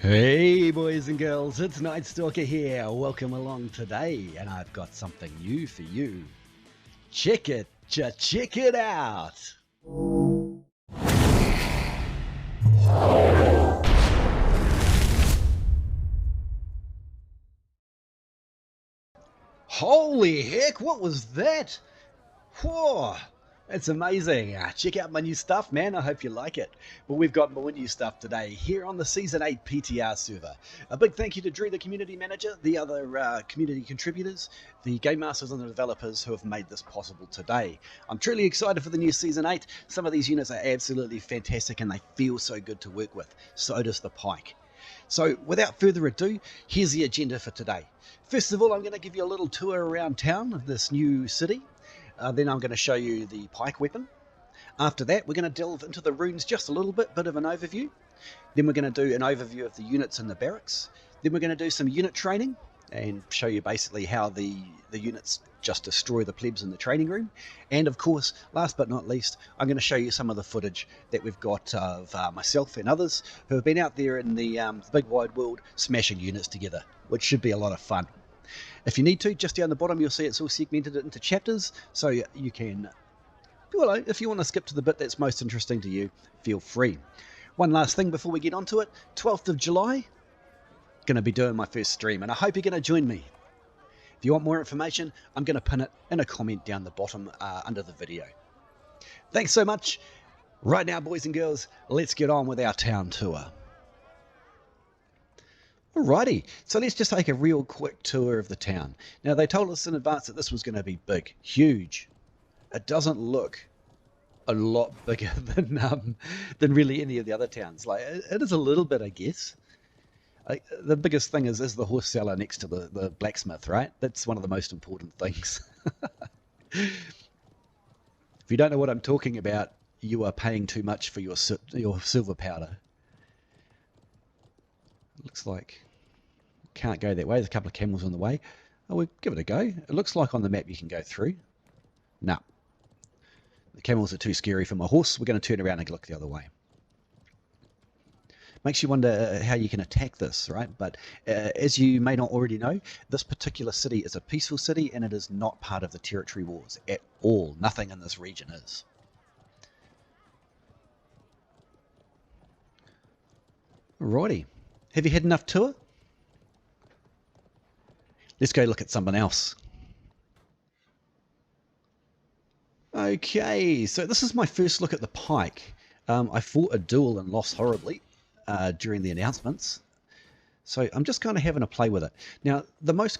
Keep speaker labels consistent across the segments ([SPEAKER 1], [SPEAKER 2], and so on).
[SPEAKER 1] Hey boys and girls, it's Night Stalker here. Welcome along today, and I've got something new for you. Check it out. Holy heck, what was that? Whoa, it's amazing. Check out my new stuff, man. I hope you like it. Well, we've got more new stuff today here on the Season 8 PTR server. A big thank you to Drew, the community manager, the other community contributors, the game masters and the developers who have made this possible today. I'm truly excited for the new Season 8. Some of these units are absolutely fantastic and they feel so good to work with. So does the Pike. So without further ado, here's the agenda for today. First of all, I'm going to give you a little tour around town of this new city. Then I'm going to show you the pike weapon. After that, we're going to delve into the runes just a little bit of an overview. Then we're going to do an overview of the units in the barracks. Then we're going to do some unit training and show you basically how the units just destroy the plebs in the training room. And of course, last but not least, I'm going to show you some of the footage that we've got of myself and others who have been out there in the big wide world smashing units together, which should be a lot of fun. If you need to, just down the bottom you'll see it's all segmented into chapters, so you can, well, if you want to skip to the bit that's most interesting to you, feel free. One last thing before we get onto it, 12th of July, going to be doing my first stream, and I hope you're going to join me. If you want more information, I'm going to pin it in a comment down the bottom under the video. Thanks so much. Right now, boys and girls, let's get on with our town tour. Alrighty, so let's just take a real quick tour of the town. Now, they told us in advance that this was going to be big, huge. It doesn't look a lot bigger than really any of the other towns. Like, it is a little bit, I guess. The biggest thing is the horse cellar next to the blacksmith, right? That's one of the most important things. If you don't know what I'm talking about, you are paying too much for your silver powder. Looks like can't go that way. There's a couple of camels on the way. Oh, we'll give it a go. It looks like on the map you can go through. No. The camels are too scary for my horse. We're going to turn around and look the other way. Makes you wonder how you can attack this, right? But as you may not already know, this particular city is a peaceful city and it is not part of the territory wars at all. Nothing in this region is. Alrighty. Have you had enough tour? Let's go look at something else. Okay, so this is my first look at the Pike. I fought a duel and lost horribly during the announcements. So I'm just kind of having a play with it. Now, the most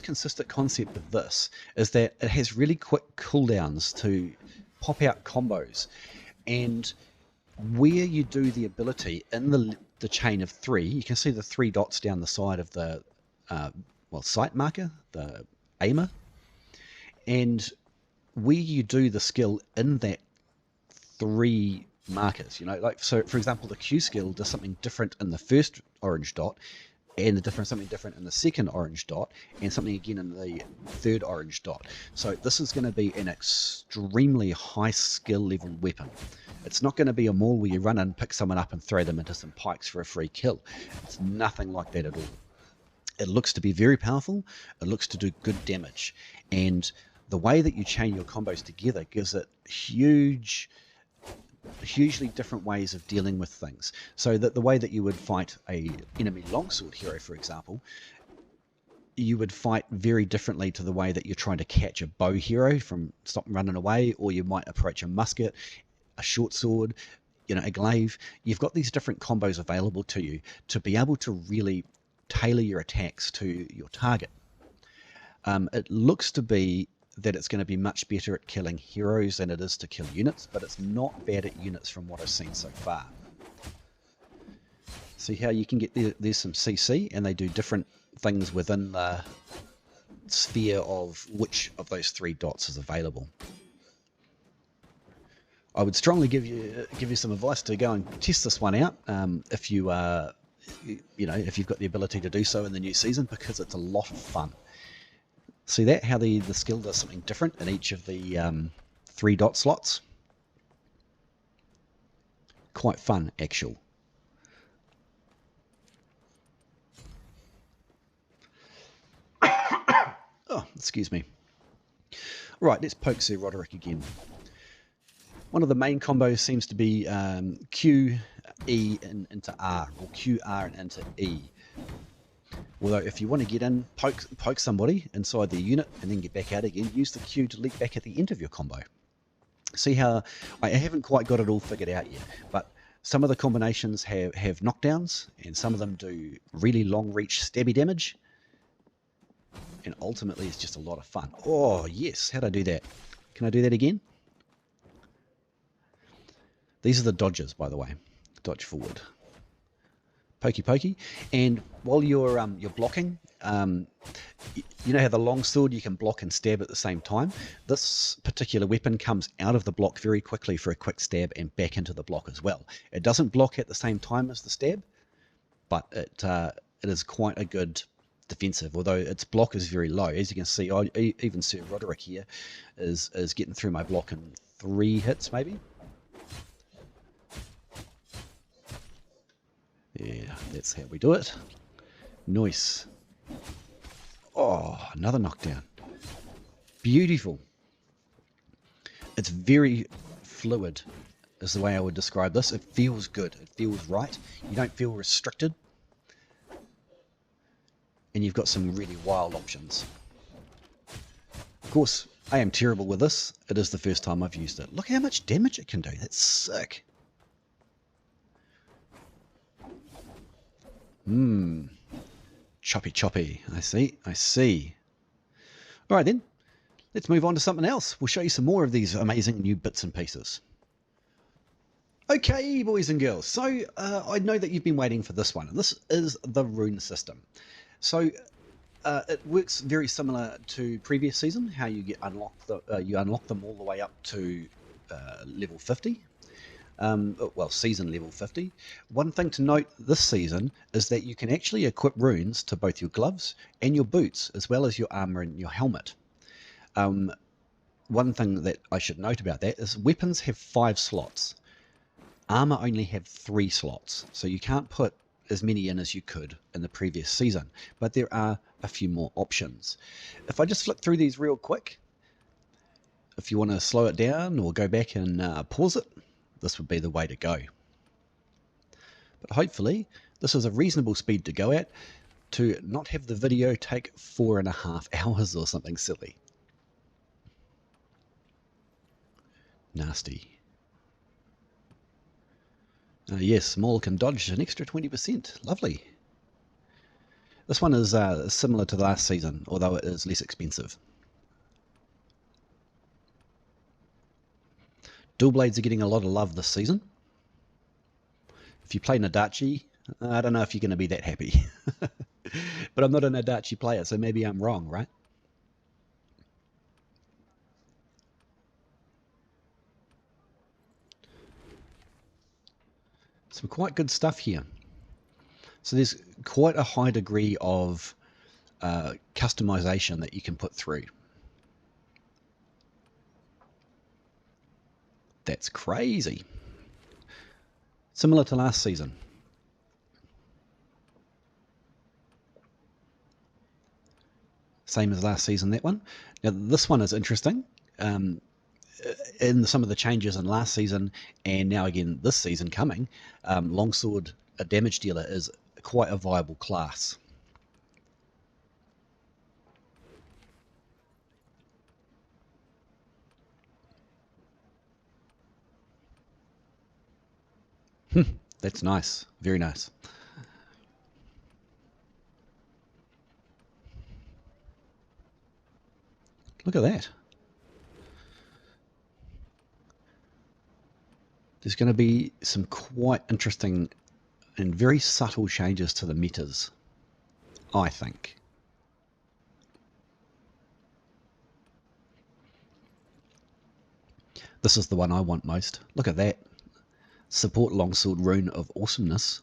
[SPEAKER 1] consistent concept of this is that it has really quick cooldowns to pop out combos. And where you do the ability in the chain of three, you can see the three dots down the side of the sight marker, the aimer, and where you do the skill in that three markers, like, so for example, the Q skill does something different in the first orange dot and something different in the second orange dot and something again in the third orange dot. So this is going to be an extremely high skill level weapon. It's not going to be a maul where you run in, pick someone up and throw them into some pikes for a free kill. It's nothing like that at all. It looks to be very powerful. It looks to do good damage. And the way that you chain your combos together gives it hugely different ways of dealing with things. So that the way that you would fight a enemy longsword hero, for example, you would fight very differently to the way that you're trying to catch a bow hero from stop running away, or you might approach a musket, a short sword, a glaive. You've got these different combos available to you to be able to really tailor your attacks to your target. It looks to be that it's going to be much better at killing heroes than it is to kill units, but it's not bad at units from what I've seen so far. See how you can get there's some CC, and they do different things within the sphere of which of those three dots is available. I would strongly give you some advice to go and test this one out if you if you've got the ability to do so in the new season, because it's a lot of fun. See that? How the skill does something different in each of the three dot slots. Quite fun, actual. Excuse me. Right, let's poke Sir Roderick again. One of the main combos seems to be Q, E, and into R, or Q, R, and into E. Although if you want to get in, poke somebody inside their unit, and then get back out again, use the Q to leap back at the end of your combo. See how I haven't quite got it all figured out yet, but some of the combinations have knockdowns, and some of them do really long reach stabby damage, and ultimately it's just a lot of fun. Oh yes, how'd I do that? Can I do that again? These are the dodges, by the way. Dodge forward, pokey pokey, and while you're blocking, you know how the long sword you can block and stab at the same time? This particular weapon comes out of the block very quickly for a quick stab and back into the block as well. It doesn't block at the same time as the stab, but it is quite a good defensive, although its block is very low. As you can see, even Sir Roderick here is getting through my block in 3 hits maybe. Yeah, that's how we do it. Nice. Oh, another knockdown. Beautiful. It's very fluid, is the way I would describe this. It feels good. It feels right. You don't feel restricted. And you've got some really wild options. Of course, I am terrible with this. It is the first time I've used it. Look how much damage it can do. That's sick. Choppy choppy. I see. Alright then, let's move on to something else. We'll show you some more of these amazing new bits and pieces. Okay, boys and girls, so I know that you've been waiting for this one, and this is the rune system. So it works very similar to previous season, how you you unlock them all the way up to level 50. Well, season level 50. One thing to note this season is that you can actually equip runes to both your gloves and your boots, as well as your armor and your helmet. One thing that I should note about that is weapons have 5 slots. Armor only have 3 slots, so you can't put as many in as you could in the previous season, but there are a few more options. If I just flick through these real quick, if you want to slow it down or go back and pause it, this would be the way to go. But hopefully this is a reasonable speed to go at, to not have the video take 4.5 hours or something silly. Nasty. Yes, Maul can dodge an extra 20%. Lovely. This one is similar to the last season, although it is less expensive. Dual blades are getting a lot of love this season. If you play Nadachi, I don't know if you're going to be that happy. But I'm not a Nadachi player, so maybe I'm wrong, right? Some quite good stuff here. So there's quite a high degree of customization that you can put through. That's crazy. Similar to last season. Same as last season, that one. Now this one is interesting. In some of the changes in last season, and now again this season coming, longsword, a damage dealer, is quite a viable class. That's nice. Very nice. Look at that. There's going to be some quite interesting and very subtle changes to the metas, I think. This is the one I want most. Look at that. Support longsword rune of awesomeness.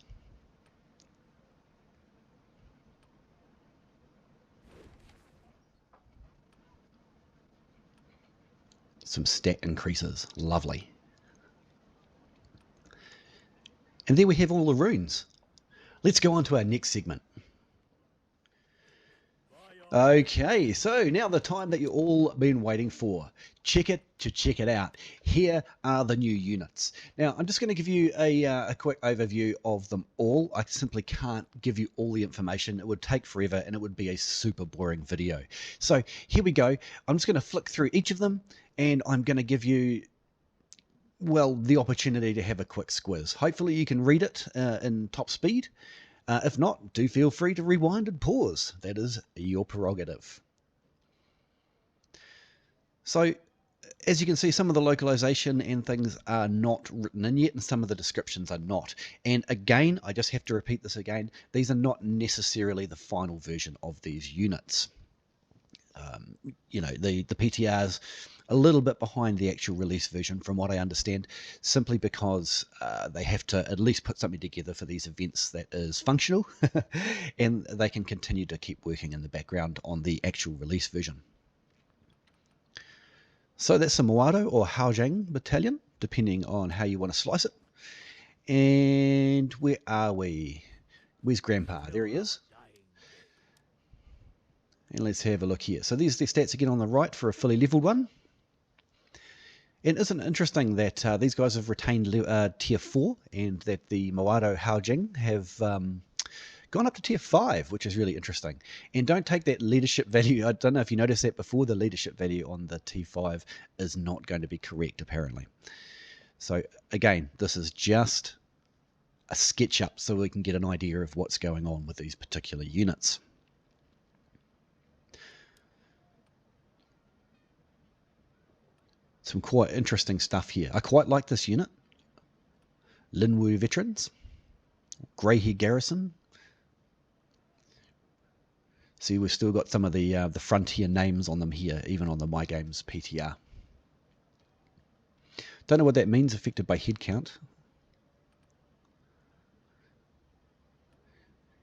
[SPEAKER 1] Some stat increases. Lovely. And there we have all the runes. Let's go on to our next segment. Okay, so now the time that you've all been waiting for. Check it out. Here are the new units. Now, I'm just going to give you a quick overview of them all. I simply can't give you all the information. It would take forever and it would be a super boring video. So here we go. I'm just going to flick through each of them and I'm going to give you, well, the opportunity to have a quick squiz. Hopefully you can read it in top speed. If not, do feel free to rewind and pause. That is your prerogative. So, as you can see, some of the localization and things are not written in yet, and some of the descriptions are not. And again, I just have to repeat this again, these are not necessarily the final version of these units. You know, the PTR's a little bit behind the actual release version from what I understand, simply because they have to at least put something together for these events that is functional and they can continue to keep working in the background on the actual release version. So that's the Moado or Haojang battalion, depending on how you want to slice it. And where are we? Where's Grandpa? There he is. And let's have a look here. So these are the stats again on the right for a fully leveled one. And isn't it interesting that these guys have retained tier 4 and that the Moado Haojing have gone up to tier 5, which is really interesting. And don't take that leadership value. I don't know if you noticed that before, the leadership value on the T5 is not going to be correct, apparently. So again, this is just a sketch up so we can get an idea of what's going on with these particular units. Some quite interesting stuff here. I quite like this unit. Linwu Veterans, Greyhead Garrison. See, we've still got some of the frontier names on them here, even on the My Games PTR. Don't know what that means, affected by head count.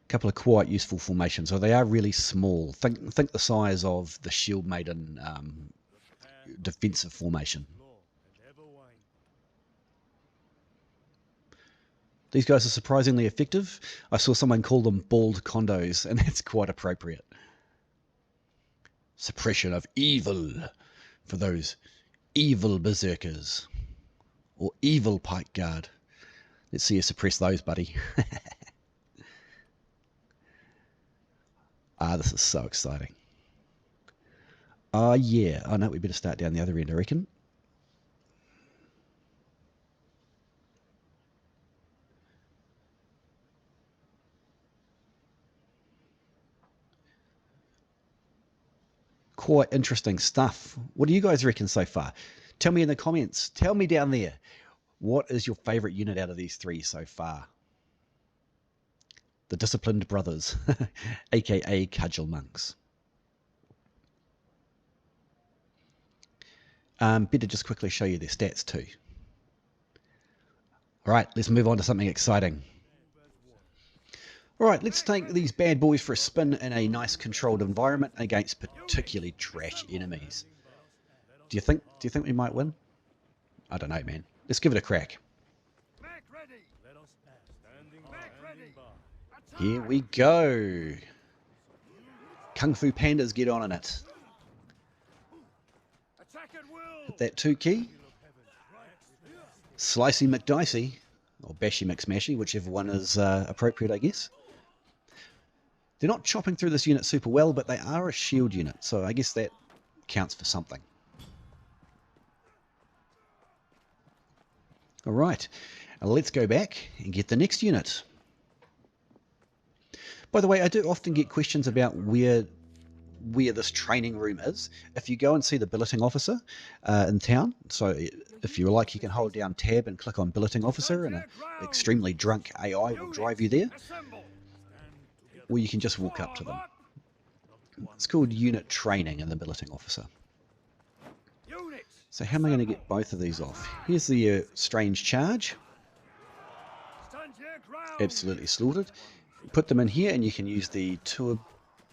[SPEAKER 1] Couple of quite useful formations. So they are really small. Think the size of the Shield Maiden defensive formation. These guys are surprisingly effective. I saw someone call them bald condos, and that's quite appropriate. Suppression of evil for those evil berserkers or evil pike guard. Let's see you suppress those, buddy. This is so exciting. Yeah. Oh, no, we better start down the other end, I reckon. Quite interesting stuff. What do you guys reckon so far? Tell me in the comments. Tell me down there. What is your favorite unit out of these three so far? The Disciplined Brothers, aka Cudgel Monks. Better just quickly show you their stats too. All right, let's move on to something exciting. All right, let's take these bad boys for a spin in a nice controlled environment against particularly trash enemies. Do you think we might win? I don't know, man. Let's give it a crack. Here we go. Kung Fu Pandas get on in it. Hit that 2 key. Slicey McDicey, or Bashy McSmashy, whichever one is appropriate, I guess. They're not chopping through this unit super well, but they are a shield unit, so I guess that counts for something. All right, let's go back and get the next unit. By the way, I do often get questions about where this training room is. If you go and see the billeting officer in town, so if you like, you can hold down tab and click on billeting officer, and an extremely drunk AI will drive you there. Or you can just walk up to them. It's called unit training in the billeting officer. So how am I going to get both of these off? Here's the strange charge. Absolutely slaughtered. Put them in here and you can use the 2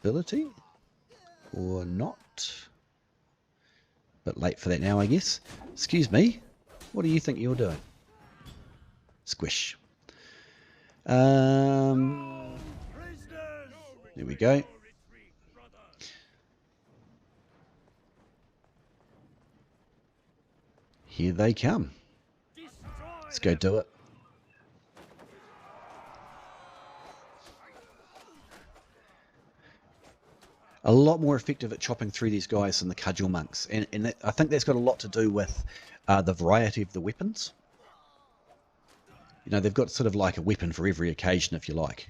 [SPEAKER 1] ability. Or not. Bit late for that now, I guess. Excuse me. What do you think you're doing? Squish. There we go. Here they come. Let's go do it. A lot more effective at chopping through these guys than the cudgel monks, and I think that's got a lot to do with the variety of the weapons. You know, they've got sort of like a weapon for every occasion, if you like.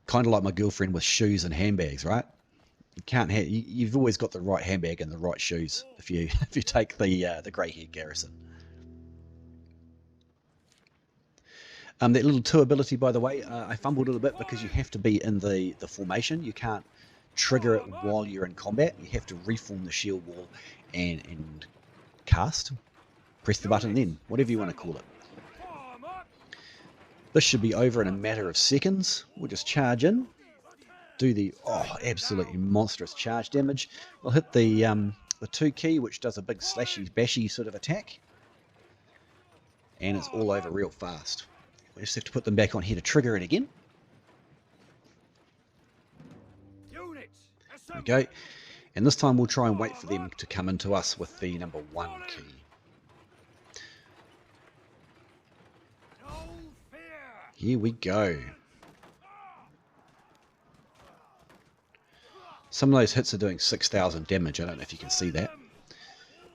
[SPEAKER 1] Kind of like my girlfriend with shoes and handbags, right? You can't have, you've always got the right handbag and the right shoes if you take the grey-haired garrison. That little 2 ability, by the way, I fumbled a little bit because you have to be in the formation. You can't trigger it while you're in combat. You have to reform the shield wall and cast. Press the button then, whatever you want to call it. This should be over in a matter of seconds. We'll just charge in, do the absolutely monstrous charge damage. We'll hit the 2 key, which does a big slashy bashy sort of attack, and it's all over real fast. We just have to put them back on here to trigger it again. There we go. And this time we'll try and wait for them to come into us with the number 1 key. Here we go. Some of those hits are doing 6,000 damage. I don't know if you can see that.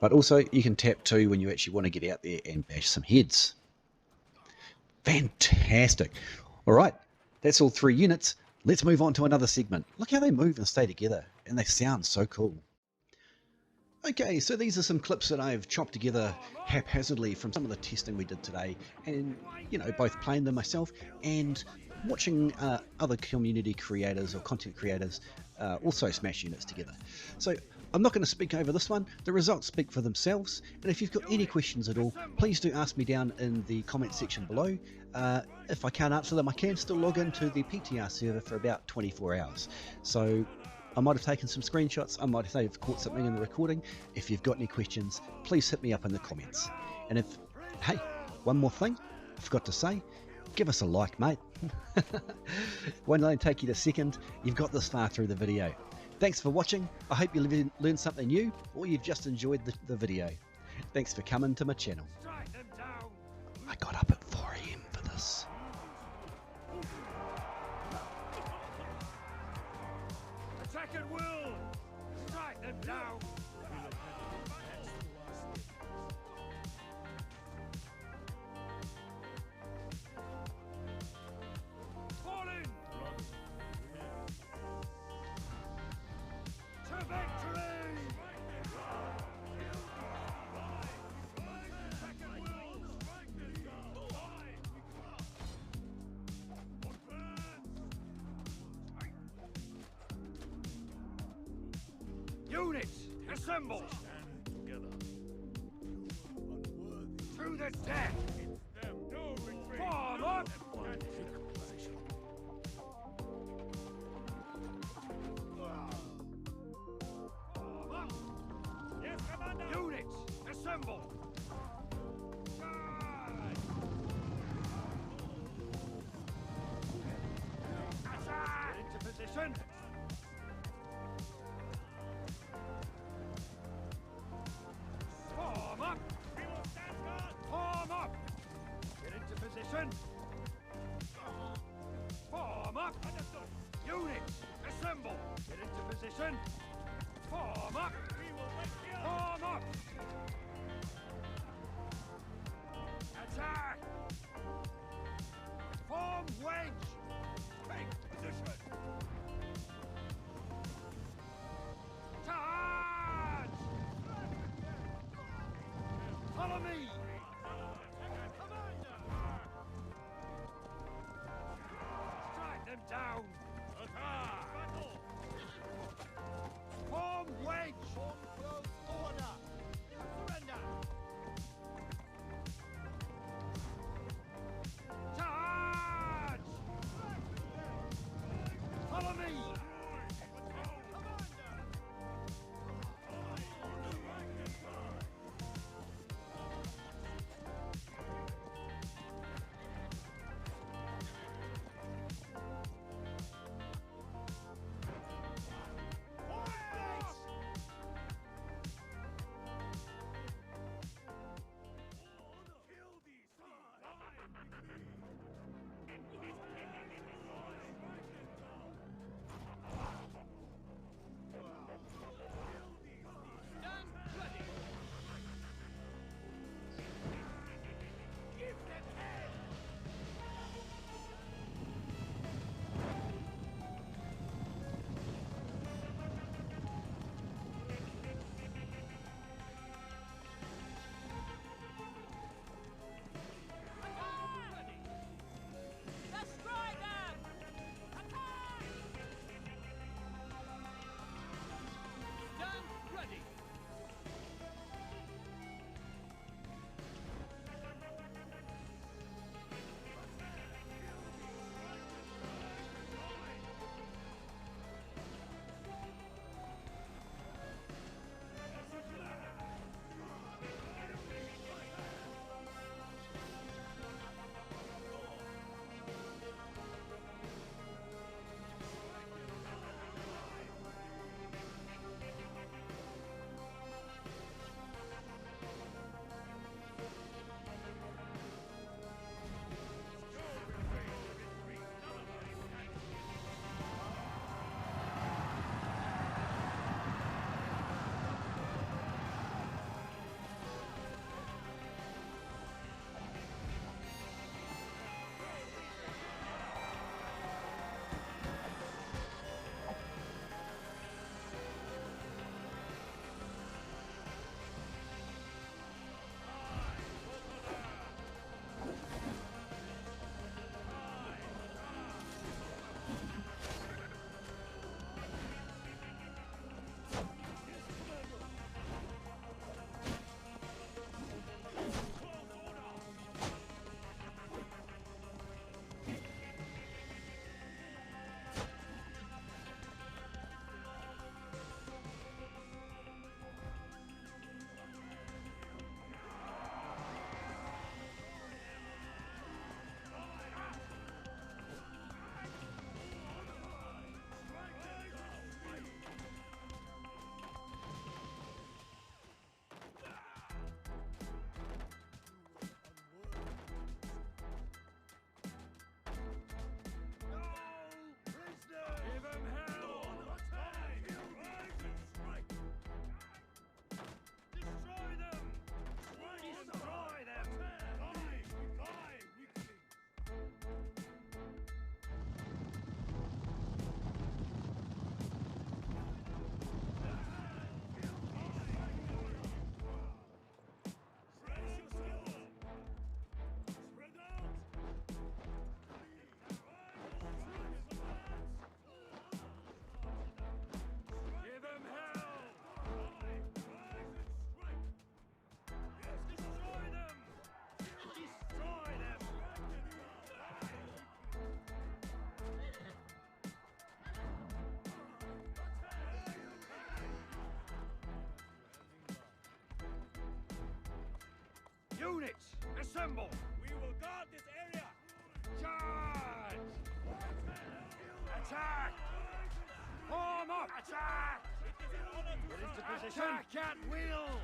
[SPEAKER 1] But also you can tap 2 when you actually want to get out there and bash some heads. Fantastic. All right, that's all 3 units. Let's move on to another segment. Look how they move and stay together, and they sound so cool. Okay, so these are some clips that I've chopped together haphazardly from some of the testing we did today, and, you know, both playing them myself and watching other community creators or content creators also smash units together. So I'm not going to speak over this one. The results speak for themselves, and if you've got any questions at all, please do ask me down in the comment section below. If I can't answer them, I can still log into the PTR server for about 24 hours. So I might have taken some screenshots, I might have caught something in the recording. If you've got any questions, please hit me up in the comments. And if, hey, one more thing, I forgot to say, give us a like, mate. Won't only take you a second, you've got this far through the video. Thanks for watching. I hope you learned something new, or you've just enjoyed the video. Thanks for coming to my channel. I got up at 4 AM for this.
[SPEAKER 2] Attack at will! Strike them down! Fall in! To victory! Units, assemble! Through the death! Form up! Yes, Commander! Units, assemble! Charge! Attack! Into position! Form up! We will stand guard! Form up! Get into position! Form up! Understood! Units, assemble! Get into position! Form up! We will wait here! Form up! Attack! Form wedge! Take position! Charge! Follow me! Strike them down! Attack! Form wedge! Order! Units, assemble! We will guard this area! Charge! Attack! Form up! Attack! Get into position! Attack at will!